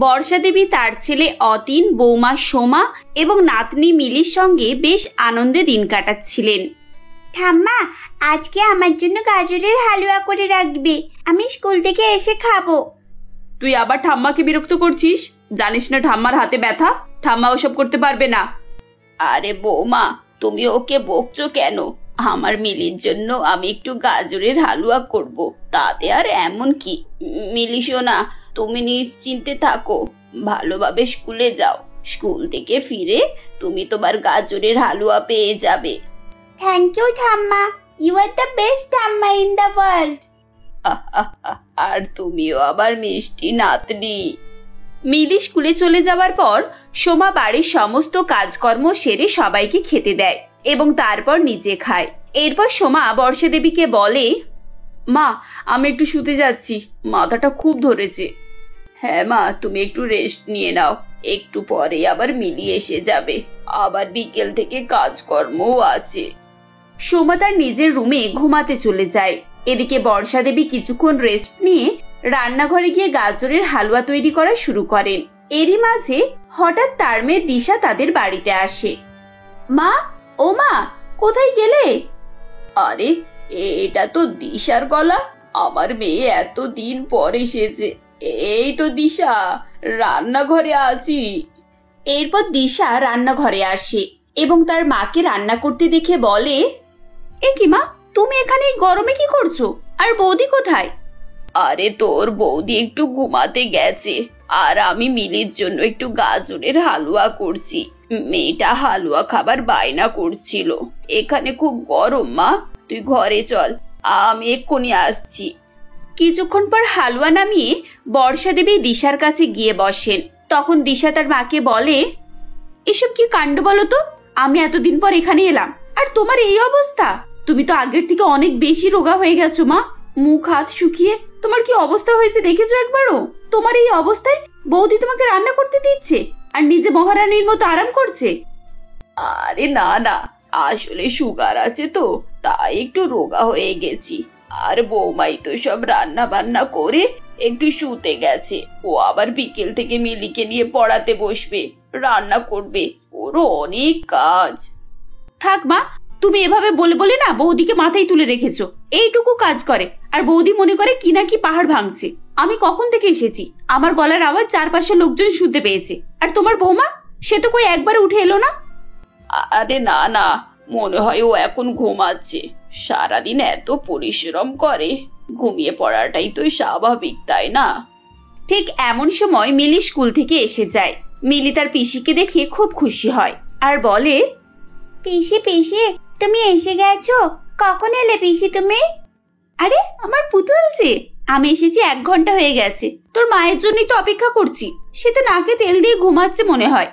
বর্ষা দেবী তার ছেলে অতীন, বৌমা সোমা এবং নাতনি মিলির সঙ্গে বেশ আনন্দে দিন কাটাচ্ছিলেন। ঠাম্মা, আজকে আমার জন্য গাজরের হালুয়া করে রাখবে, আমি স্কুল থেকে এসে খাবো। তুই আবার ঠাম্মাকে বিরক্ত করছিস? জানিস না ঠাম্মার হাতে ব্যথা, ঠাম্মা ওসব করতে পারবে না। আরে বৌমা, তুমি ওকে বকছো কেন? আমার মিলির জন্য আমি একটু গাজরের হালুয়া করব, তাতে আর এমন কি। মিলি সোনা, তুমি নিশ্চিন্তে থাকো, ভালোভাবে স্কুলে যাও। স্কুল থেকে ফিরে তুমি তোমার গাজরের হালুয়া পেয়ে যাবে। থ্যাংক ইউ ঠাম্মা, ইউ আর দ্য বেস্ট ঠাম্মা ইন দ্য ওয়ার্ল্ড। আর তুমিও আবার মিষ্টি নাতনি। মিলি স্কুলে চলে যাওয়ার পর সোমা বাড়ির সমস্ত কাজকর্ম সেরে সবাইকে খেতে দেয় এবং তারপর নিজে খায়। এরপর সোমা বর্ষা দেবীকে বলে, মা, আমি একটু শুতে যাচ্ছি, মাথাটা খুব ধরেছে। হ্যাঁ মা, তুমি একটু রেস্ট নিয়ে নাও, একটু পরে আবার মিলি এসে যাবে, আবার বিকেল থেকে কাজকর্মও আছে। সোমা তার নিজের রুমে ঘুমাতে চলে যায়। এদিকে বর্ষা দেবী কিছুক্ষণ রেস্ট নিয়ে রান্নাঘরে গিয়ে গাজরের হালুয়া তৈরি করা শুরু করেন। এরই মাঝে হঠাৎ তার মেয়ে দিশা তাদের বাড়িতে আসে। মা, ও মা, কোথায় গেলে? আরে, এটা তো দিশার গলা। আমার মেয়ে এতদিন পর এসেছে। এই তো দিশা, রান্নাঘরে আছি। এরপর দিশা রান্নাঘরে আসে এবং তার মাকে রান্না করতে দেখে বলে, এ কি মা, তুমি এখানে এই গরমে কি করছো? আর বৌদি কোথায়? আরে তোর বৌদি একটু ঘুমাতে গেছে, আর আমি মিলির জন্য একটু গাজরের হালুয়া করছি। মেয়েটা হালুয়া খাবার বায়না করছিল। এখানে খুব গরম মা, তুই ঘরে চল, আমি এক্ষুনি আসছি। কিছুক্ষণ পর হালুয়া নামিয়ে বর্ষা দেবী দিশার কাছে গিয়ে বসেন। তখন দিশা তার মাকে বলে, এসব কি কাণ্ড বলো তো? আমি এতদিন পর এখানে এলাম, আর তোমার এই অবস্থা। তুমি তো আগের থেকে অনেক বেশি রোগা হয়ে গেছো মা, মুখ হাত শুকিয়ে তোমার কি অবস্থা হয়েছে দেখেছো একবারও? তোমার এই অবস্থায় বৌদি তোমাকে রান্না করতে দিচ্ছে আর নিজে মহারানীর মতো আরাম করছে। আরে না না, আসলে সুগার আছে তো, তাই একটু রোগা হয়ে গেছি। আর বৌমাই তো সব রান্না বান্না করে একটু শুতে গেছে। ও আবার বিকেল থেকে মিলিকে নিয়ে পড়াতে বসবে, রান্না করবে, ওরও অনেক কাজ। থাক মা, তুমি এভাবে বলে বলে না বৌদিকে মাথায় তুলে রেখেছো। এইটুকু কাজ করে আর বৌদি মনে করে কি না কি পাহাড় ভাঙছে। আমি কখন থেকে এসেছি, আমার গলার আওয়াজ চারপাশে লোকজন শুনতে পেয়েছে। আর তোমার বৌমা, সে তো কই একবার উঠে এলো না। আরে না না, মনে হয় ও এখন ঘুমাচ্ছে। সারাদিন এত পরিশ্রম করে, ঘুমিয়ে পড়াটাই তো স্বাভাবিক, তাই না? ঠিক এমন সময় মিলি স্কুল থেকে এসে যায়। মিলি তার পিসিকে দেখে খুব খুশি হয় আর বলে, পিসি পিসি, তুমি এসে গেছো? কখন এলে পিসি তুমি? আরে আমার পুতুল যে, আমি এসেছি 1 ঘন্টা হয়ে গেছে। তোর মায়ের জন্যই তো অপেক্ষা করছি, সে তো নাকে তেল দিয়ে ঘুমাচ্ছে মনে হয়।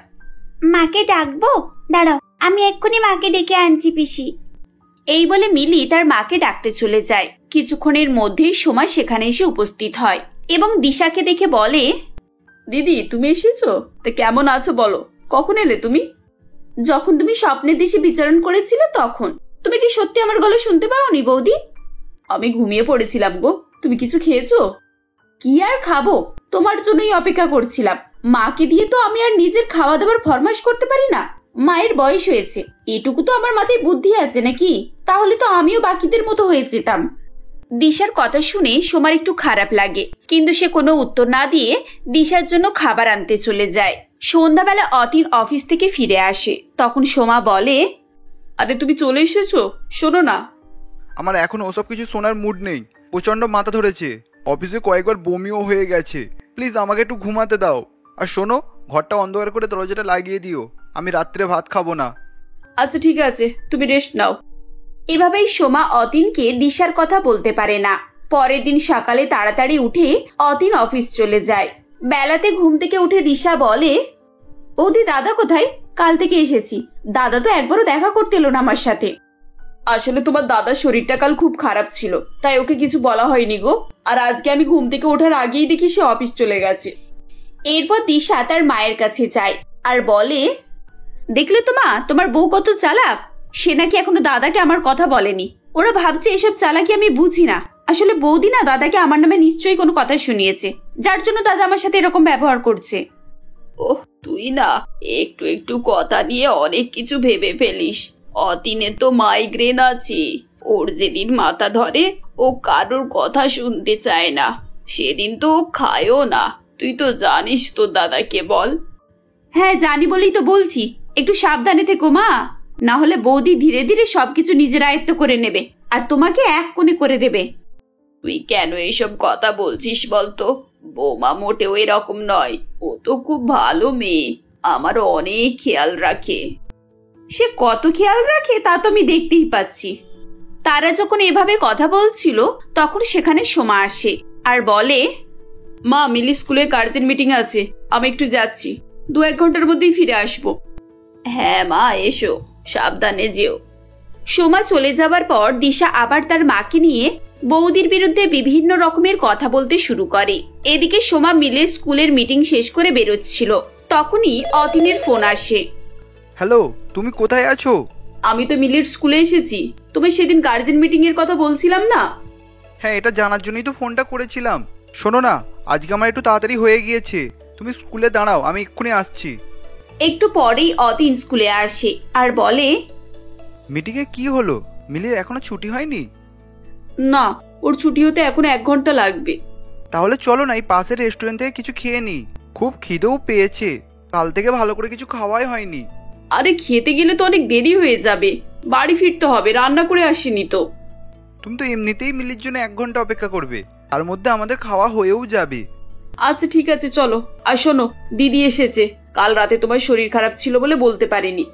মাকে ডাকবো? দাঁড়াও, আমি এক্ষুনি মাকে ডেকে আনছি পিসি। এই বলে মিলি তার মাকে ডাকতে চলে যায়। কিছুক্ষণের মধ্যেই সোমা সেখানে এসে উপস্থিত হয় এবং দিশাকে দেখে বলে, দিদি তুমি এসেছো? তা কেমন আছো বলো? কখন এলে তুমি? যখন তুমি স্বপ্নের দেশে বিচরণ করেছিলে তখন। তুমি কি সত্যি আমার গলা শুনতে পাওনি বৌদি? আমি ঘুমিয়ে পড়েছিলাম গো। তুমি কিছু খেয়েছো? কি আর খাবো, তোমার জন্যই অপেক্ষা করছিলাম। মাকে দিয়ে তো আমি আর নিজের খাওয়া দাবার ফরমাশ করতে পারি না। মায়ের বয়স হয়েছে, এটুকু তো আমার মাথায় বুদ্ধি আছে নাকি? তাহলে তো আমিও বাকিদের মতো হয়ে যেতাম। দিশার কথা শুনে সোমার একটু খারাপ লাগে, কিন্তু সে কোনো উত্তর না দিয়ে দিশার জন্য খাবার আনতে চলে যায়। সন্ধ্যাবেলা অতীন অফিস থেকে ফিরে আসে। তখন সোমা বলে, আরে তুমি চলে এসেছো? শোনো না, আমার এখন ওসব কিছু শোনার মুড নেই। প্রচন্ড মাথা ধরেছে, অফিসে কয়েকবার বমিও হয়ে গেছে। প্লিজ আমাকে একটু ঘুমাতে দাও। আর শোনো, ঘরটা অন্ধকার করে দরজাটা লাগিয়ে দিও, আমি রাত্রে ভাত খাবো না। আচ্ছা ঠিক আছে, তুমি রেস্ট নাও। এভাবেই সোমা অতীনকে দিশার কথা বলতে পারে না। পরের দিন সকালে তাড়াতাড়ি উঠে অতীন অফিস চলে যায়। বেলাতে ঘুম থেকে উঠে দিশা বলে, বৌদি দাদা কোথায়? কাল থেকে এসেছি, দাদা তো একবারও দেখা করতে এলো না আমার সাথে। আসলে তোমার দাদার শরীরটা কাল খুব খারাপ ছিল, তাই ওকে কিছু বলা হয়নি গো। আর আজকে আমি ঘুম থেকে ওঠার আগেই দেখি সে অফিস চলে গেছে। এরপর দিশা তার মায়ের কাছে যায় আর বলে, দেখলে তো মা, তোমার বউ কত চালাক। সে নাকি এখনো দাদাকে আমার কথা বলেনি। ওরা ভাবছে এসব চালাকি আমি বুঝি না। আসলে বৌদি না দাদাকে আমার নামে নিশ্চয়ই কোনো কথা শুনিয়েছে, যার জন্য দাদা আমার সাথে এরকম ব্যবহার করছে। ওহ, তুই না একটু একটু কথা নিয়ে অনেক কিছু ভেবে ফেলিস। অতীনের তো মাইগ্রেন আছে, ওর যেদিন মাথা ধরে ও কারোর কথা শুনতে চায় না, সেদিন তো ও খায়ও না। তুই তো জানিস তোর দাদাকে, বল। হ্যাঁ জানি বলেই তো বলছি, একটু সাবধানে থেকো মা, না হলে বৌদি ধীরে ধীরে সবকিছু নিজের আয়ত্ত করে নেবে আর তোমাকে এক কোণে করে দেবে। তুই কেন এইসব কথা বলছিস বলতো? বৌমা মোটেও এরকম নয়, ও তো খুব ভালো মেয়ে, আমার অনেক খেয়াল রাখে। সে কত খেয়াল রাখে তা তো আমি দেখতেই পাচ্ছি। তারা যখন এভাবে কথা বলছিল তখন সেখানে সোমা আসে আর বলে, মা মিলি স্কুলে গার্জেন মিটিং আছে, আমি একটু যাচ্ছি, 2-1 ঘন্টার মধ্যেই ফিরে আসবো। হ্যাঁ মা, এসো, সাবধানে যেও। সোমা চলে যাবার পর দিশা আবার তার মাকে নিয়ে বৌদির বিরুদ্ধে বিভিন্ন রকমের কথা বলতে শুরু করে। এদিকে সোমা মিলে স্কুলের মিটিং শেষ করে বেরোচ্ছিল, তখনই অতীনের ফোন আসে। হ্যালো, তুমি কোথায় আছো? আমি তো মিলের স্কুলে এসেছি, তুমি সেদিন গার্জেন মিটিং এর কথা বলছিলাম না? হ্যাঁ, এটা জানার জন্যই তো ফোনটা করেছিলাম। শোনো না, আজকে আমার একটু তাড়াতাড়ি হয়ে গিয়েছে, তুমি স্কুলে দাঁড়াও, আমি এক্ষুনি আসছি। একটু পরেই অতীন স্কুলে আসে আর বলে, মিটিংয়ে কি হলো? মিলির এখনো ছুটি হয়নি? না, ওর ছুটি হতে এখন 1 ঘন্টা লাগবে। তাহলে চলো না, এই পাশের রেস্টুরেন্ট থেকে কিছু খেয়ে নিই, খুব খিদেও পেয়েছে, কাল থেকে ভালো করে কিছু খাওয়াই হয়নি। আরে খেতে গেলে তো অনেক দেরি হয়ে যাবে, বাড়ি ফিরতে হবে, রান্না করে আসিনি তো। তুমি তো এমনিতেই মিলির জন্য 1 ঘন্টা অপেক্ষা করবে, তার মধ্যে আমাদের খাওয়া হয়েও যাবে। আচ্ছা ঠিক আছে, চলো। আর শোনো, দিদি এসেছে, কাল রাতে তোমার শরীর খারাপ ছিল বলে বলতে পারিনি।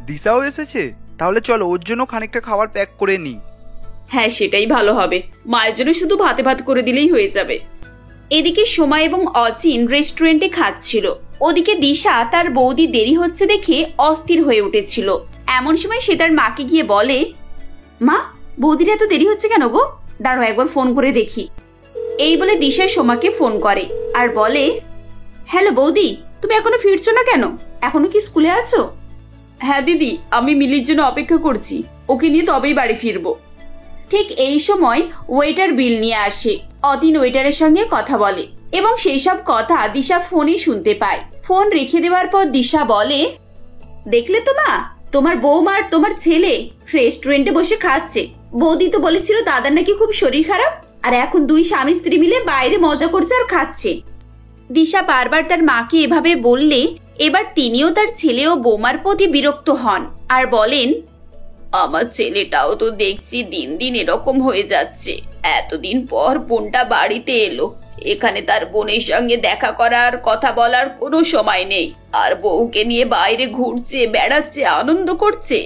দিশাও এসেছে? তাহলে চলো ওর জন্য খানিকটা খাবার প্যাক করে নিই। হ্যাঁ সেটাই ভালো হবে, মায়ের জন্য শুধু ভাতে ভাত করে দিলেই হয়ে যাবে। এদিকে সোমা এবং অচিন রেস্টুরেন্টে খাচ্ছিল, ওদিকে দিশা তার বৌদি দেরি হচ্ছে দেখে অস্থির হয়ে উঠেছিল। এমন সময় সে তার মাকে গিয়ে বলে, মা, বৌদির এত দেরি হচ্ছে কেন গো? দাঁড়াও একবার ফোন করে দেখি। এই বলে দিশা সোমাকে ফোন করে আর বলে, হ্যালো বৌদি, তুমি এখনো ফিরছো না কেন? এখনো কি স্কুলে আছো? হ্যাঁ দিদি, আমি মিলির জন্য অপেক্ষা করছি, ওকে নিয়ে তবেই বাড়ি ফিরবো। ঠিক এই সময় ওয়েটার বিল নিয়ে আসে। অতীন ওয়েটারের সঙ্গে কথা বলে এবং সেই সব কথা দিশা ফোনে শুনতে পায়। ফোন রেখে দেওয়ার পর দিশা বলে, দেখলে তো মা, তোমার বৌমার তোমার ছেলে রেস্টুরেন্টে বসে খাচ্ছে। বৌদি তো বলেছিল দাদার নাকি খুব শরীর খারাপ, আর এখন 2 স্বামী স্ত্রী মিলে বাইরে মজা করছে আর খাচ্ছে। দিশা বারবার তার মাকে এভাবে বললে এবার তিনিও তার ছেলে ও বৌমার প্রতি বিরক্ত হন আর বলেন, আমার ছেলেটাও তো দেখছি দিন দিন এরকম হয়ে যাচ্ছে। এতদিন পর বোনটা বাড়িতে এলো, এখানে তার বোনের সঙ্গে দেখা করার কথা বলার কোনো সময় নেই, আর বউকে নিয়ে বাইরে ঘুরছে বেড়াচ্ছে, আনন্দ করছে।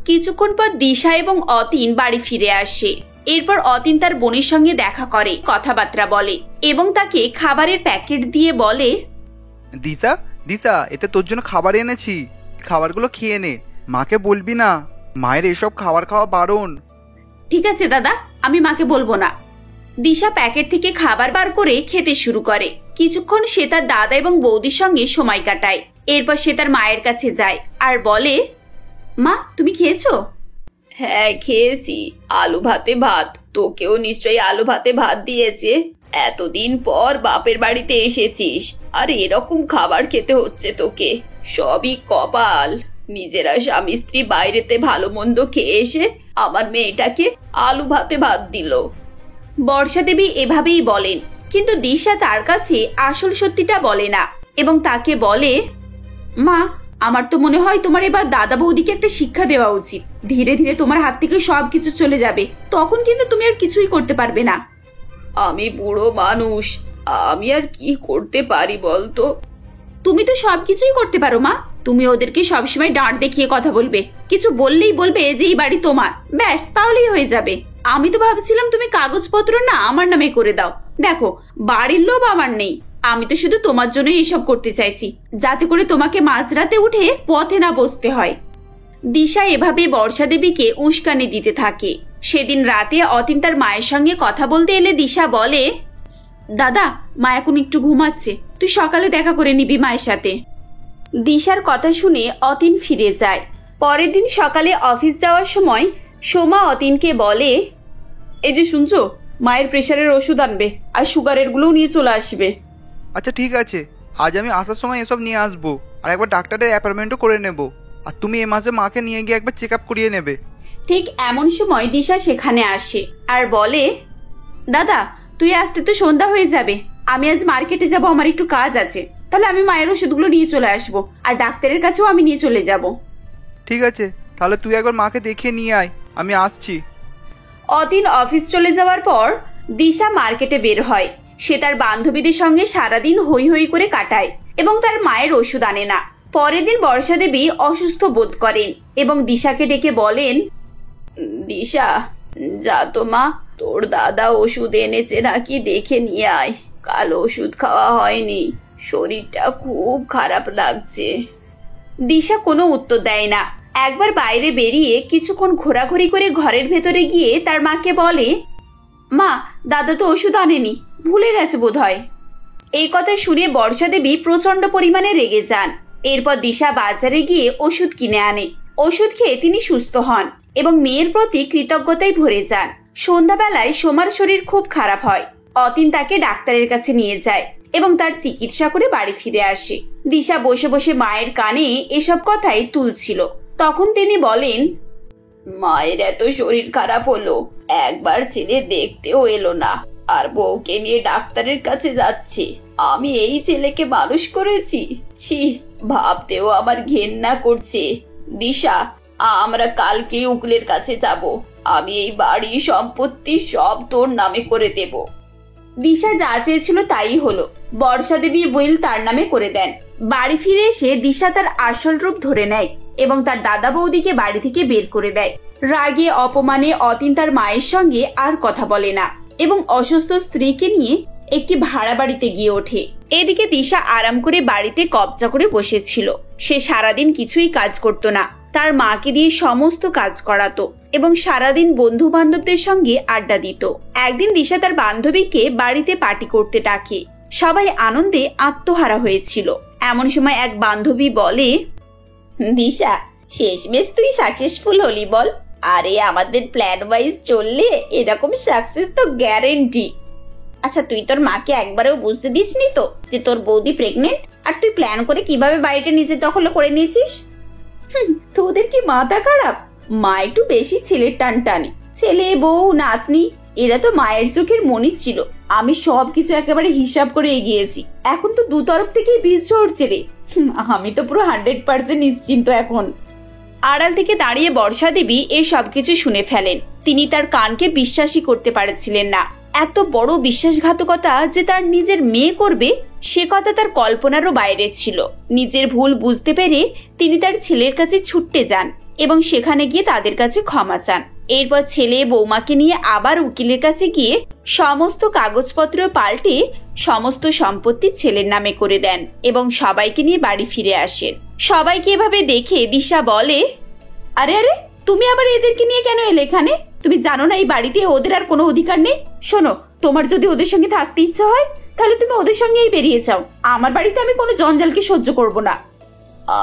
কিছুক্ষণ পর দিশা এবং অতীন বাড়ি ফিরে আসে। এরপর অতীন তার বোনের সঙ্গে দেখা করে, কথাবার্তা বলে এবং তাকে খাবারের প্যাকেট দিয়ে বলে, দিশা, দিশা, এতে তোর জন্য খাবার এনেছি, খাবারগুলো খেয়ে নে, মাকে বলবি না, মায়ের এসব খাবার খাওয়া বারণ। ঠিক আছে দাদা, আমি মাকে বলবো না। দিশা প্যাকেট থেকে খাবার বার করে খেতে শুরু করে। কিছুক্ষণ সে তার দাদা এবং বৌদির সঙ্গে সময় কাটায়। এরপর সে তার মায়ের কাছে যায় আর বলে, মা তুমি খেয়েছো? হ্যাঁ খেয়েছি, আলু ভাতে ভাত। তোকেও নিশ্চয়ই আলু ভাতে ভাত দিয়েছে। এতদিন পর বাপের বাড়িতে এসেছিস আর এরকম খাবার খেতে হচ্ছে তোকে, সবই কপাল। নিজেরা স্বামী স্ত্রী বাইরেতে ভালো মন্দ খেয়ে এসে আমার মেয়েটাকে আলু ভাতে ভাত দিল। বর্ষা দেবী এভাবেই বলেন, কিন্তু দিশা তার কাছে আসল সত্যিটা বলে না এবং তাকে বলে, মা, আমার তো মনে হয় তোমার এবার দাদা বৌদিকে একটা শিক্ষা দেওয়া উচিত। ধীরে ধীরে তোমার হাত থেকে সবকিছু চলে যাবে, তখন কিন্তু তুমি আর কিছুই করতে পারবে না। আমি বুড়ো মানুষ, আমি আর কি করতে পারি বলতো? তুমি তো সবকিছুই করতে পারো মা। তুমি ওদেরকে সবসময় ডাঁট দেখিয়ে কথা বলবে, কিছু বললেই বলবে যে এই বাড়ি তোমার, ব্যাস তাহলেই হয়ে যাবে। আমি তো ভাবছিলাম তুমি কাগজপত্র না আমার নামে করে দাও। দেখো, বাড়ির লোভ আমার নেই, আমি তো শুধু তোমার জন্যই এসব করতে চাইছি, যাতে করে তোমাকে মাঝরাতে উঠে পথে না বসতে হয়। দিশা এভাবে বর্ষা দেবীকে উস্কানি দিতে থাকে। সেদিন রাতে অতীন তার মায়ের সঙ্গে কথা বলতে এলে দিশা বলে, দাদা, মা এখন একটু ঘুমাচ্ছে, তুই সকালে দেখা করে নিবি মায়ের সাথে। দিশার কথা শুনে অতীন ফিরে যায়। পরের দিন সকালে অফিস যাওয়ার সময় সোমা অতীনকে বলে, এই যে শুনছো, মায়ের প্রেশারের ওষুধ আনবে আর সুগারের গুলোও নিয়ে চলে আসবে। আচ্ছা ঠিক আছে, আজ আমি আসার সময় এসব নিয়ে আসবো, আর একবার ডাক্তারের অ্যাপয়েন্টমেন্টও করে নেব। আর তুমি এ মাসে মাকে নিয়ে গিয়ে একবার চেক আপ করিয়ে নেবে। ঠিক এমন সময় দিশা সেখানে আসে আর বলে, দাদা তুই আসতে তো সন্ধ্যা হয়ে যাবে, আমি আজ মার্কেটে যাব, আমার একটু কাজ আছে, তাহলে আমি মায়ের ওষুধগুলো নিয়ে চলে আসবো, আর ডাক্তারের কাছেও আমি নিয়ে চলে যাব। ঠিক আছে, তাহলে তুই একবার মাকে দেখিয়ে নিয়ে আয়, আমি আসছি। অতীন অফিস চলে যাওয়ার পর দিশা মার্কেটে বের হয়। সে তার বান্ধবীদের সঙ্গে সারাদিন হই হই করে কাটায় এবং তার মায়ের ওষুধ আনে না। পরের দিন বর্ষা দেবী অসুস্থ বোধ করেন এবং দিশাকে ডেকে বলেন, দিশা যা তো মা, তোর দাদা ওষুধ এনেছে নাকি দেখে নিয়ে আয়, কাল ওষুধ খাওয়া হয়নি, শরীরটা খুব খারাপ লাগছে। দিশা কোনো উত্তর দেয় না। একবার বাইরে বেরিয়ে কিছুক্ষণ ঘোরাঘুরি করে ঘরের ভেতরে গিয়ে তার মাকে বলে, মা দাদা তো ওষুধ আনেনি, ভুলে গেছে বোধহয়। এই কথা শুনে বর্ষা দেবী প্রচন্ড পরিমাণে রেগে যান। এরপর দিশা বাজারে গিয়ে ওষুধ কিনে আনে। ওষুধ খেয়ে তিনি সুস্থ হন এবং মেয়ের প্রতি কৃতজ্ঞতায় ভরে যান। সন্ধ্যাবেলায় সোমার শরীর খুব খারাপ হয়। অতীন তাকে ডাক্তারের কাছে নিয়ে যায় এবং তার চিকিৎসা করে বাড়ি ফিরে আসে। দিশা বসে বসে মায়ের কানে এসব কথাই তুলছিল। তখন তিনি বলেন, মায়ের এত শরীর খারাপ হলো, একবার ছেলে দেখতেও এলো না, আর বউকে নিয়ে ডাক্তারের কাছে যাচ্ছে। আমি এই ছেলেকে মানুষ করেছি, ছি, ভাবতেও আমার ঘেন্না করছে। দিশা, আমরা কালকে উকিলের কাছে যাব, আমি এই বাড়ি সম্পত্তি সব তোর নামে করে দেব। দিশা যা চেয়েছিল তাই হলো। বর্ষা দেবী উইল তার নামে করে দেন। বাড়ি ফিরে এসে দিশা তার আসল রূপ ধরে নেয় এবং তার দাদা বৌদিকে বাড়ি থেকে বের করে দেয়। রাগে অপমানে অতীন তার মায়ের সঙ্গে আর কথা বলে না এবং অসুস্থ স্ত্রীকে নিয়ে একটি ভাড়া বাড়িতে গিয়ে ওঠে। এদিকে দিশা আরাম করে বাড়িতে কবজা করে বসেছিল। সে সারাদিন কিছুই কাজ করতো না, তার মাকে দিয়ে সমস্ত কাজ করাতো এবং সারাদিন বন্ধু বান্ধবদের সঙ্গে আড্ডা দিত। একদিন দিশা তার বান্ধবীকে বাড়িতে পার্টি করতে ডাকে। সবাই আনন্দে আত্মহারা হয়েছিল। এমন সময় এক বান্ধবী বলে, দিশা শেষমেশ তুই সাকসেসফুল হলি বল। আরে আমাদের প্ল্যান ওয়াইজ চললে এরকম সাকসেস তো গ্যারেন্টি। আচ্ছা তুই তোর মাকে একবারেও বুঝতে দিসনি তো যে তোর বৌদি প্রেগনেন্ট, আর তুই প্ল্যান করে কিভাবে বাড়িটা নিজে দখল করে নিয়েছিস? তোদের কি মাথা খারাপ? মা একটু বেশি ছেলের টান টানে। ছেলে বউ নাতনি এরা তো মায়ের চোখের মনি ছিল। আমি সবকিছু একেবারে হিসাব করে এগিয়েছি। এখন তো দু তরফ থেকেই বীজ ঝরছে রে। আমি তো পুরো 100% নিশ্চিন্ত এখন। আড়াল থেকে দাঁড়িয়ে বর্ষা দেবী এই সবকিছু শুনে ফেলেন। তিনি তার কানকে বিশ্বাসই করতে পারছিলেন না। এত বড় বিশ্বাসঘাতকতা যে তার নিজের মেয়ে করবে, সে কথা তার কল্পনারও বাইরে ছিল। নিজের ভুল বুঝতে পেরে তিনি তার ছেলের কাছে ছুটতে যান এবং সেখানে গিয়ে তাদের কাছে ক্ষমা চান। এরপর ছেলে বৌমাকে নিয়ে আবার উকিলের কাছে গিয়ে সমস্ত কাগজপত্র পাল্টে সমস্ত সম্পত্তি ছেলের নামে করে দেন এবং সবাইকে নিয়ে বাড়ি ফিরে আসেন। সবাইকে এভাবে দেখে দিশা বলে, আরে আরে তুমি আবার এদেরকে নিয়ে কেন এলে এখানে? তুমি জানো না এই বাড়িতে ওদের আর কোনো অধিকার নেই? শোনো, তোমার যদি ওদের সঙ্গে থাকতে ইচ্ছা হয় তাহলে তুমি ওদের সঙ্গেই বেরিয়ে যাও। আমার বাড়িতে আমি কোনো জঞ্জালকে সহ্য করব না।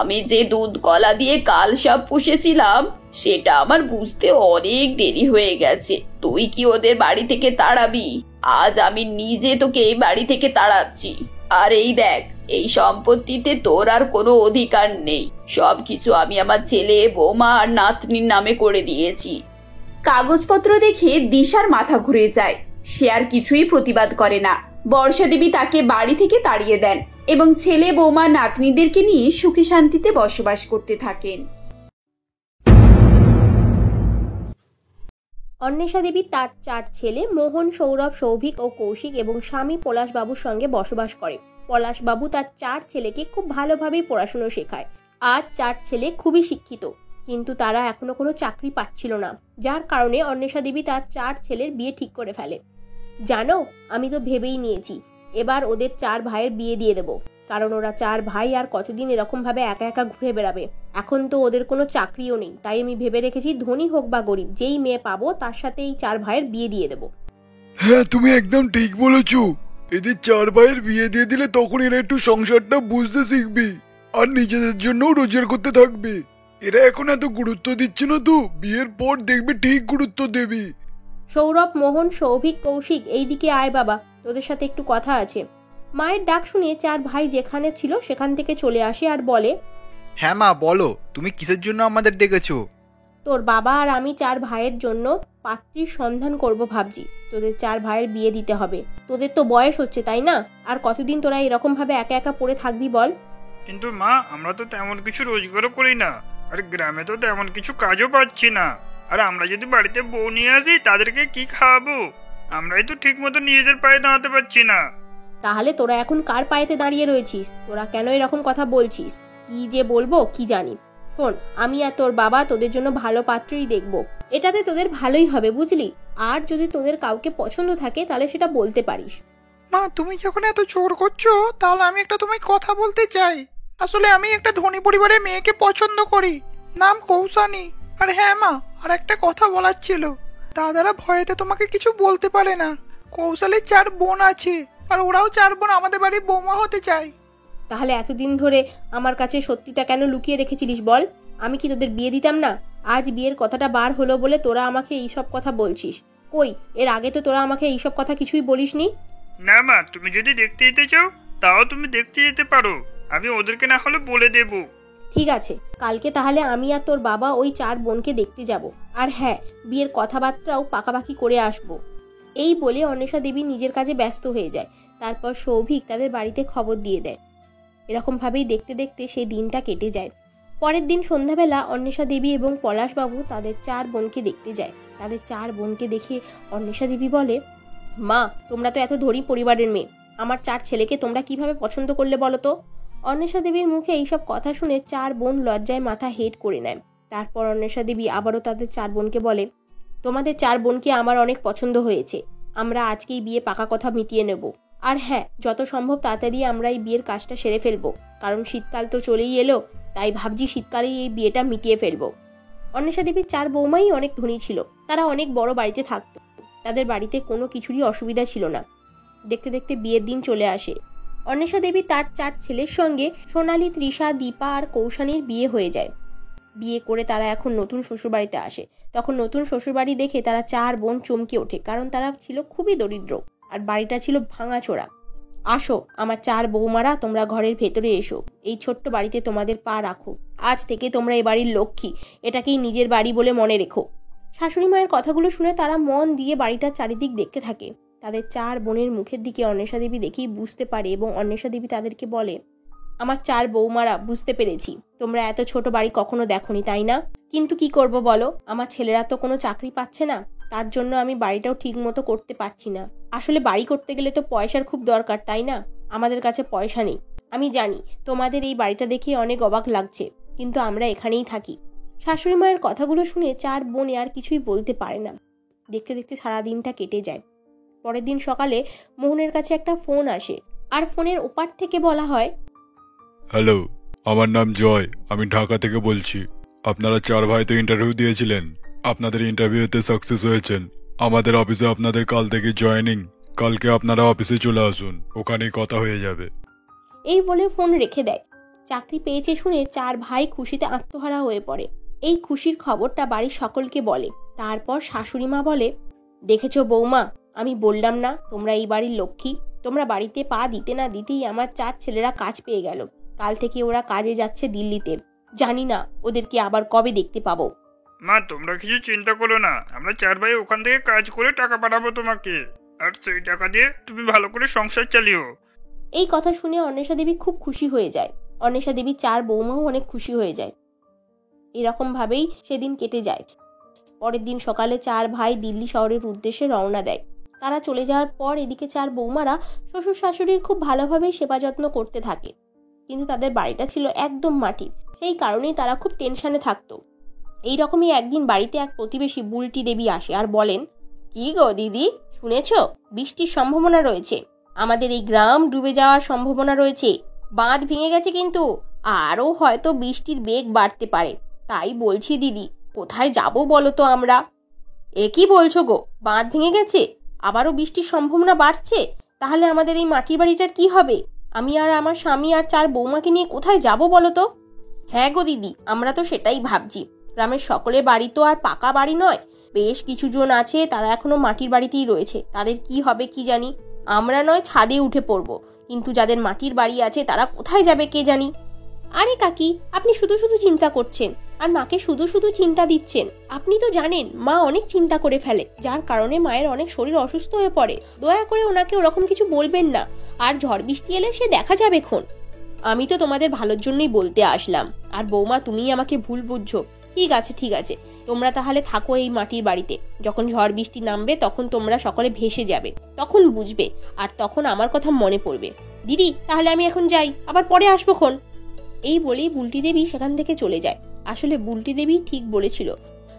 আমি যে দুধ কলা দিয়ে কাল সব পুষেছিলাম সেটা আমার বুঝতে অনেক দেরি হয়ে গেছে। তুই কি ওদের বাড়ি থেকে তাড়াবি? আজ আমি নিজে তোকে এই বাড়ি থেকে তাড়াচ্ছি। আর এই দেখ, এই সম্পত্তিতে তোর আর কোনো অধিকার নেই। সবকিছু আমি আমার ছেলে বৌমা আর নাতনির নামে করে দিয়েছি। কাগজপত্র দেখে দিশার মাথা ঘুরে যায়। সে আর কিছুই প্রতিবাদ করে না। বর্ষা দেবী তাকে বাড়ি থেকে তাড়িয়ে দেন এবং ছেলে বৌমা নাতনিদেরকে নিয়ে সুখে শান্তিতে বসবাস করতে থাকেন। অন্বেষা দেবী তার 4 ছেলে মোহন, সৌরভ, সৌভিক ও কৌশিক এবং স্বামী পলাশবাবুর সঙ্গে বসবাস করে। পলাশবাবু তার 4 ছেলেকে খুব ভালোভাবে পড়াশুনো শেখায়। আজ 4 ছেলে খুবই শিক্ষিত, কিন্তু তারা এখনো কোনো চাকরি পাচ্ছিল না, যার কারণে অন্বেষা দেবী তার 4 ছেলের বিয়ে ঠিক করে ফেলে। জানো, আমি তো ভেবেই নিয়েছি এবার ওদের 4 ভাইয়ের বিয়ে দিয়ে দেবো, কারণ ওরা 4 ভাই আর কতদিন এরকম ভাবে একা একা ঘুরে বেড়াবে। এখন তো ওদের কোনো চাকরিও নেই, তাই আমি ভেবে রেখেছি ধনী হোক বা গরিব, যেই মেয়ে পাবো তার সাথে এই 4 ভাইয়ের বিয়ে দিয়ে দেবো। হ্যাঁ, তুমি একদম ঠিক বলেছো। এদের 4 ভাইয়ের বিয়ে দিয়ে দিলে তখন এরা একটু সংসারটা বুঝতে শিখবে আর নিজেদের জন্য রোজগার করতে থাকবে। এরা এখন এত গুরুত্ব দিচ্ছে না, তো বিয়ের পর দেখবে ঠিক গুরুত্ব দেবে। সৌরভ, মোহন, সৌভিক, কৌশিক, এইদিকে আয় বাবা, তোদের সাথে একটু কথা আছে। মায়ের ডাক শুনে চার ভাই যেখানে ছিল সেখান থেকে চলে আসে আর বলে, হ্যাঁ মা বলো, তুমি কিসের জন্য আমাদের ডেকেছো? তোর বাবা আর আমি চার ভাইয়ের জন্য পাত্রীর সন্ধান করব ভাবছি। তোদের চার ভাইয়ের বিয়ে দিতে হবে। তোদের তো বয়স হচ্ছে, তাই না? আর কতদিন তোরা এরকম ভাবে একা একা পড়ে থাকবি বল? কিন্তু মা, আমরা তো তেমন কিছু রোজগারও করি না, আর গ্রামে তো তেমন কিছু কাজও পাচ্ছি না। আর আমরা যদি বাড়িতে বউ নিয়ে আসি, তাদেরকে কি খাওয়াবো? আমরাই তো ঠিক মতো নিজেদের পায়ে দাঁড়াতে পারছি না। তাহলে তোরা এখন কার পায়েতে দাঁড়িয়ে রয়েছিস? তোরা কেন এরকম কথা বলছিস? কি যে বলবো কি জানি। শোন, আমি আর তোর বাবা তোদের জন্য ভালো পাত্রই দেখব। এটাতে তোদের ভালোই হবে, বুঝলি? আর যদি তোদের কাউকে পছন্দ থাকে তাহলে সেটা বলতে পারিস। মা, তুমি যখন এত জোর করছো, তাহলে আমি একটা তোমায় কথা বলতে চাই। আসলে আমি একটা ধনী পরিবারের মেয়েকে পছন্দ করি, নাম কৌশানী। আর হ্যাঁ মা, আর একটা কথা বলার ছিল। দাদারা ভয়েতে তোমাকে কিছু বলতে পারে না। কৌশলের 4 বোন আছে, আর ওরাও 4 বোন আমাদের বাড়ির বৌমা হতে চায়। তাহলে এতদিন ধরে আমার কাছে সত্যিটা কেন লুকিয়ে রেখেছিলিস বল? আমি কি তোদের বিয়ে দিতাম না? আজ বিয়ের কথাটা বার হলো বলে তোরা আমাকে এইসব কথা বলছিস। কই, এর আগে তো তোরা আমাকে এইসব কথা কিছুই বলিসনি। না মা, তুমি যদি দেখতে যেতে চাও তাও তুমি দেখতে যেতে পারো, আমি ওদেরকে না হলে বলে দেব। ঠিক আছে, কালকে তাহলে আমি আর তোর বাবা ওই 4 বোনকে দেখতে যাব। আর হ্যাঁ, বিয়ের কথাবার্তাও পাকাপাকি করে আসবো। এই বলে অন্বেষা দেবী নিজের কাজে ব্যস্ত হয়ে যায়। তারপর সৌভিক তাদের বাড়িতে খবর দিয়ে দেয়। এরকম ভাবেই দেখতে দেখতে সেই দিনটা কেটে যায়। পরের দিন সন্ধ্যাবেলা অন্বেষা দেবী এবং পলাশবাবু তাদের 4 বোনকে দেখতে যায়। তাদের 4 বোনকে দেখে অন্বেষা দেবী বলে, মা, তোমরা তো এত ধনী পরিবারের মেয়ে, আমার 4 ছেলেকে তোমরা কিভাবে পছন্দ করলে বলো তো? অন্বেষা দেবীর মুখে এইসব কথা শুনে 4 বোন লজ্জায় মাথা হেট করে নেয়। তারপর অন্বেষা দেবী আবারও তাদের 4 বোনকে বলে, তোমাদের 4 বোনকে আমার অনেক পছন্দ হয়েছে। আমরা আজকেই বিয়ে পাকা কথা মিটিয়ে নেব। আর হ্যাঁ, যত সম্ভব তাড়াতাড়ি আমরা এই বিয়ের কাজটা সেরে ফেলবো, কারণ শীতকাল তো চলেই এলো। তাই ভাবছি শীতকালেই এই বিয়েটা মিটিয়ে ফেলবো। অন্বেষা দেবীর 4 বৌমাই অনেক ধনী ছিল। তারা অনেক বড় বাড়িতে থাকতো। তাদের বাড়িতে কোনো কিছুরই অসুবিধা ছিল না। দেখতে দেখতে বিয়ের দিন চলে আসে। অন্বেষা দেবী তার 4 ছেলের সঙ্গে সোনালী, তৃষা, দীপা আর কৌশানীর বিয়ে হয়ে যায়। বিয়ে করে তারা এখন নতুন শ্বশুরবাড়িতে আসে। তখন নতুন শ্বশুরবাড়ি দেখে তারা 4 বোন চমকে ওঠে, কারণ তারা ছিল খুবই দরিদ্র আর বাড়িটা ছিল ভাঙাচোরা। আসো আমার 4 বৌমারা, তোমরা ঘরের ভেতরে এসো। এই ছোট্ট বাড়িতে তোমাদের পা রাখো। আজ থেকে তোমরা এই বাড়ির লক্ষ্মী, এটাকেই নিজের বাড়ি বলে মনে রেখো। শাশুড়ি মায়ের কথাগুলো শুনে তারা মন দিয়ে বাড়িটার চারিদিক দেখতে থাকে। তাদের 4 বোনের মুখের দিকে অন্বেষা দেবী দেখেই বুঝতে পারে এবং অন্বেষা দেবী তাদেরকে বলে, আমার 4 বৌমারা, বুঝতে পেরেছি তোমরা এত ছোট বাড়ি কখনো দেখোনি, তাই না? কিন্তু কি করব বলো, আমার ছেলেরা তো কোনো চাকরি পাচ্ছে না, তার জন্য আমি বাড়িটাও ঠিক মতো করতে পারছি না। আসলে বাড়ি করতে গেলে তো পয়সার খুব দরকার, তাই না? আমাদের কাছে পয়সা নেই। আমি জানি তোমাদের এই বাড়িটা দেখে অনেক অবাক লাগছে, কিন্তু আমরা এখানেই থাকি। শাশুড়ি মায়ের কথাগুলো শুনে 4 বোনে আর কিছুই বলতে পারে না। দেখতে দেখতে সারা দিনটা কেটে যায়। পরের দিন সকালে মোহনের কাছে একটা ফোন আসে, আর ফোনের ওপার থেকে বলা হয়, হ্যালো, আমার নাম জয়, আমি ঢাকা থেকে বলছি। আপনারা 4 ভাই তো ইন্টারভিউ দিয়েছিলেন, আপনাদের ইন্টারভিউতে সাকসেস হয়েছেন। আমাদের অফিসে আপনাদের কাল থেকে জয়েনিং। কালকে আপনারা অফিসে চলে আসুন, ওখানেই কথা হয়ে যাবে। এই বলে ফোন রেখে দেয়। চাকরি পেয়েছে শুনে 4 ভাই খুশিতে আত্মহারা হয়ে পড়ে। এই খুশির খবরটা বাড়ির সকলকে বলে। তারপর শাশুড়ি মা বলে, দেখেছো বৌমা, আমি বললাম না তোমরা এই বাড়ির লক্ষ্মী। তোমরা বাড়িতে পা দিতে না দিতেই আমার 4 ছেলেরা কাজ পেয়ে গেল। কাল থেকে ওরা কাজে যাচ্ছে দিল্লিতে। জানি না ওদেরকে আবার কবে দেখতে পাবো। মা, তোমরা কিছু চিন্তা করো না, আমরা 4 ভাই ওখান থেকে কাজ করে টাকা পাঠাবো তোমাকে, আর সেই টাকা দিয়ে তুমি ভালো করে সংসার চালিও। এই কথা শুনে অন্বেষা দেবী খুব খুশি হয়ে যায়। অন্বেষা দেবী 4 বৌমাও অনেক খুশি হয়ে যায়। এরকম ভাবেই সেদিন কেটে যায়। পরের দিন সকালে 4 ভাই দিল্লি শহরের উদ্দেশ্যে রওনা দেয়। তারা চলে যাওয়ার পর এদিকে 4 বৌমারা শ্বশুর শাশুড়ির খুব ভালোভাবেই সেবা যত্ন করতে থাকে। কিন্তু তাদের বাড়িটা ছিল একদম মাটির, সেই কারণেই তারা খুব টেনশনে থাকতো। এইরকমই একদিন বাড়িতে এক প্রতিবেশী বুলটি দেবী আসে আর বলেন, কি গো দিদি, শুনেছ বৃষ্টির সম্ভাবনা রয়েছে। আমাদের এই গ্রাম ডুবে যাওয়ার সম্ভাবনা রয়েছে। বাঁধ ভেঙে গেছে, কিন্তু আরও হয়তো বৃষ্টির বেগ বাড়তে পারে। তাই বলছি দিদি, কোথায় যাব বলো তো আমরা? এ কি বলছো গো, বাঁধ ভেঙে গেছে, আবারও বৃষ্টির সম্ভাবনা বাড়ছে? তাহলে আমাদের এই মাটির বাড়িটার কি হবে? আমি আর আমার স্বামী আর 4 বৌমাকে নিয়ে কোথায় যাব বলো তো? হ্যাঁ গো দিদি, আমরা তো সেটাই ভাবছি। গ্রামের সকলের বাড়ি তো আর পাকা বাড়ি নয়, বেশ কিছু জন আছে তারা এখনো মাটির বাড়িতেই রয়েছে, তাদের কি হবে কি জানি। আমরা নয় ছাদে উঠে পড়বো, কিন্তু যাদের মাটির বাড়ি আছে তারা কোথায় যাবে কে জানি। আরে কাকি, আপনি শুধু শুধু চিন্তা করছেন আর মাকে শুধু শুধু চিন্তা দিচ্ছেন। আপনি তো জানেন মা অনেক চিন্তা করে ফেলে, যার কারণে মায়ের অনেক শরীর অসুস্থ হয়ে পড়ে। দয়া করে ওনাকে ওরকম কিছু বলবেন না, আর ঝড় বৃষ্টি এলে সে দেখা যাবে খন। আমি তো তোমাদের ভালোর জন্যই বলতে আসলাম, আর বৌমা তুমিই আমাকে ভুল বুঝছো। ঠিক আছে ঠিক আছে, তোমরা তাহলে থাকো এই মাটির বাড়িতে। যখন ঝড় বৃষ্টি নামবে তখন তোমরা সকলে ভেসে যাবে, তখন বুঝবে, আর তখন আমার কথা মনে পড়বে। দিদি তাহলে আমি এখন যাই, আবার পরে আসবো খন। এই বলেই বুলটি দেবী সেখান থেকে চলে যায়। আসলে বুলটি দেবী ঠিক বলেছিল,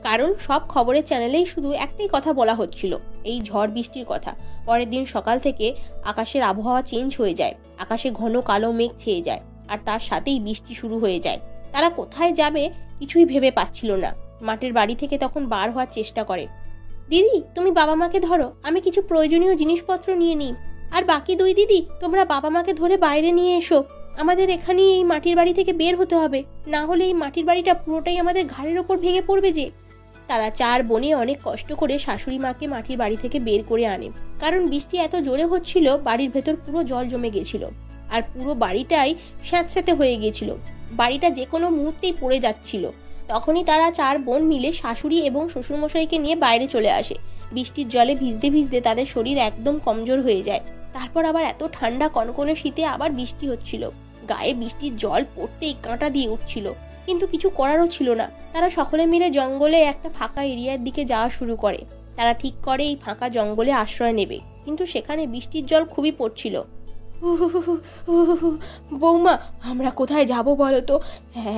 কারণ সব খবরের চ্যানেলেই শুধু একটাই কথা বলা হচ্ছিল, এই ঝড় বৃষ্টির কথা। পরের দিন সকাল থেকে আকাশের আবহাওয়া চেঞ্জ হয়ে যায়, আকাশে ঘন কালো মেঘ ছেয়ে যায়, আর তার সাথেই বৃষ্টি শুরু হয়ে যায়। তারা কোথায় যাবে কিছুই ভেবে পাচ্ছিল না। মাটির বাড়ি থেকে তখন বার হওয়ার চেষ্টা করে। দিদি তুমি বাবা মাকে ধরো, আমি কিছু প্রয়োজনীয় জিনিসপত্র নিয়ে নিই। আর বাকি দুই দিদি তোমরা বাবা মাকে ধরে বাইরে নিয়ে এসো, আমাদের এখানে এই মাটির বাড়ি থেকে বের হতে হবে, না হলে এই মাটির বাড়িটা পুরোটাই আমাদের ঘাড়ের ওপর ভেঙে পড়বে যে। তারা চার বোনে অনেক কষ্ট করে শাশুড়ি মাকে মাটির বাড়ি থেকে বের করে আনে, কারণ বৃষ্টি এত জোরে হচ্ছিল বাড়ির ভেতর পুরো জল জমে গেছিল, আর পুরো বাড়িটাই স্যাঁতস্যাঁতে হয়ে গেছিল। বাড়িটা যে কোনো মুহূর্তেই পড়ে যাচ্ছিল। তখনই তারা চার বোন মিলে শাশুড়ি এবং শ্বশুরমশাইকে নিয়ে বাইরে চলে আসে। বৃষ্টির জলে ভিজতে ভিজতে তাদের শরীর একদম কমজোর হয়ে যায়। তারপর আবার এত ঠান্ডা কনকনে শীতে আবার বৃষ্টি হচ্ছিল, গায়ে বৃষ্টির জল পড়তেই কাঁটা দিয়ে উঠছিল, কিন্তু কিছু করারও ছিল না। তারা সকলে মিলে জঙ্গলে একটা ফাঁকা এরিয়ার দিকে যাওয়া শুরু করে। তারা ঠিক করে এই ফাঁকা জঙ্গলে আশ্রয় নেবে, কিন্তু সেখানে বৃষ্টির জল খুবই পড়ছিল। বৌমা আমরা কোথায় যাব বলো তো,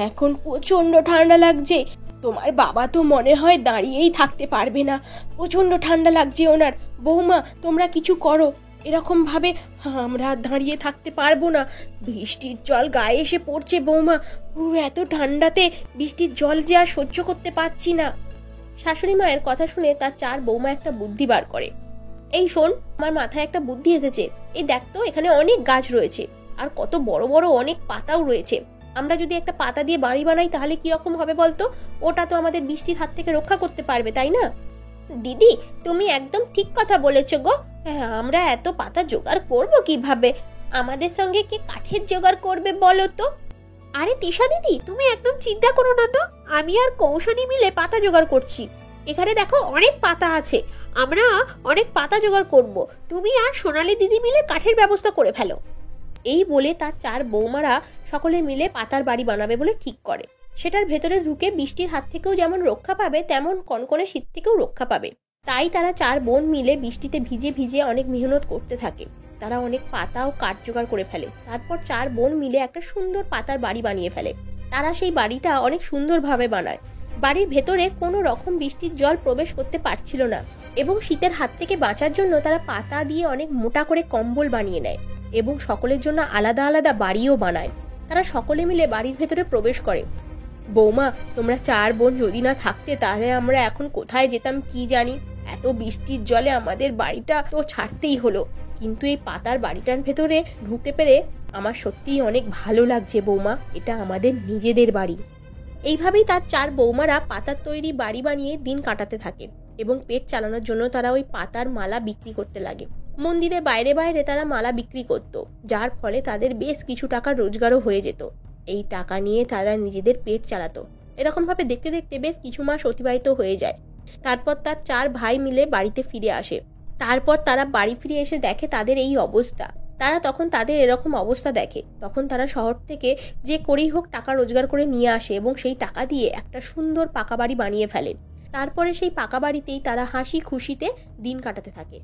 এখন প্রচন্ড ঠান্ডা লাগছে। তোমার বাবা তো মনে হয় দাঁড়িয়েই থাকতে পারবে না, প্রচন্ড ঠান্ডা লাগছে ওনার। বৌমা তোমরা কিছু করো, এরকম ভাবে আমরা দাঁড়িয়ে থাকতে পারবো না, বৃষ্টির জল গায়ে এসে পড়ছে বৌমা। এত ঠান্ডাতে বৃষ্টির জল যে আর সহ্য করতে পারছি না। শাশুড়ি মায়ের কথা শুনে তার চার বৌমা একটা বুদ্ধি বার করে। এই শোন, আমার মাথায় একটা বুদ্ধি এসেছে। এই দেখ তো, এখানে অনেক গাছ রয়েছে, আর কত বড় বড় অনেক পাতাও রয়েছে। আমরা যদি একটা পাতা দিয়ে বাড়ি বানাই তাহলে কি রকম হবে বলতো? ওটা তো আমাদের বৃষ্টির হাত থেকে রক্ষা করতে পারবে, তাই না? দিদি তুমি একদম ঠিক কথা বলেছো গো। আমরা এত পাতা জোগাড় করবো কিভাবে? আমাদের সঙ্গে কে কাঠের জোগাড় করবে বলো তো? আরে তিশা দিদি তুমি একদম চিন্তা করো না তো, আমি আর কৌশলী মিলে পাতা জোগাড় করছি। এখানে দেখো অনেক পাতা আছে, আমরা অনেক পাতা জোগাড় করব। তুমি আর সোনালী দিদি মিলে কাঠের ব্যবস্থা করে ফেলো। এই বলে তার চার বৌমারা সকলে মিলে পাতার বাড়ি বানাবে বলে ঠিক করে। সেটার ভেতরে ঢুকে বৃষ্টির হাত থেকেও যেমন রক্ষা পাবে, তেমন কনকনে শীত থেকেও রক্ষা পাবে। তাই তারা চার বোন মিলে বৃষ্টিতে ভিজে ভিজে অনেক মেহনত করতে থাকে। তারা অনেক পাতা ও কাঠ জোগাড় করে ফেলে। তারপর চার বোন মিলে একটা সুন্দর পাতার বাড়ি বানিয়ে ফেলে। তারা সেই বাড়িটা অনেক সুন্দরভাবে বানায়। বাড়ির ভেতরে কোনো রকম বৃষ্টির জল প্রবেশ করতে পারছিল না, এবং শীতের হাত থেকে বাঁচার জন্য তারা পাতা দিয়ে অনেক মোটা করে কম্বল বানিয়ে নেয়, এবং সকলের জন্য আলাদা আলাদা বাড়িও বানায়। তারা সকলে মিলে বাড়ির ভেতরে প্রবেশ করে। বৌমা তোমরা চার বোন যদি না থাকতে তাহলে আমরা এখন কোথায় যেতাম কি জানি। এত বৃষ্টির জলে আমাদের বাড়িটা তো ছাড়তেই হলো, কিন্তু এই পাতার বাড়িটার ভেতরে ঢুকতে পেরে আমার সত্যিই অনেক ভালো লাগছে বৌমা, এটা আমাদের নিজেদের বাড়ি। এইভাবেই তার চার বৌমারা পাতার তৈরি বাড়ি বানিয়ে দিন কাটাতে থাকে, এবং পেট চালানোর জন্য তারা ওই পাতার মালা বিক্রি করতে লাগে। মন্দিরের বাইরে বাইরে তারা মালা বিক্রি করত, যার ফলে তাদের বেশ কিছু টাকা রোজগারও হয়ে যেত। এই টাকা নিয়ে তারা নিজেদের পেট চালাতো। এরকম ভাবে দেখতে দেখতে বেশ কিছু মাস অতিবাহিত হয়ে যায়। তারপর তার চার ভাই মিলে বাড়িতে ফিরে আসে। তারপর তারা বাড়ি ফিরে এসে দেখে তাদের এই অবস্থা। তারা তখন তাদের এরকম অবস্থা দেখে, তখন তারা শহর থেকে যে করেই হোক টাকা রোজগার করে নিয়ে আসে, এবং সেই টাকা দিয়ে একটা সুন্দর পাকা বাড়ি বানিয়ে ফেলে। তারপরে সেই পাকা বাড়িতেই তারা হাসি খুশিতে দিন কাটাতে থাকে।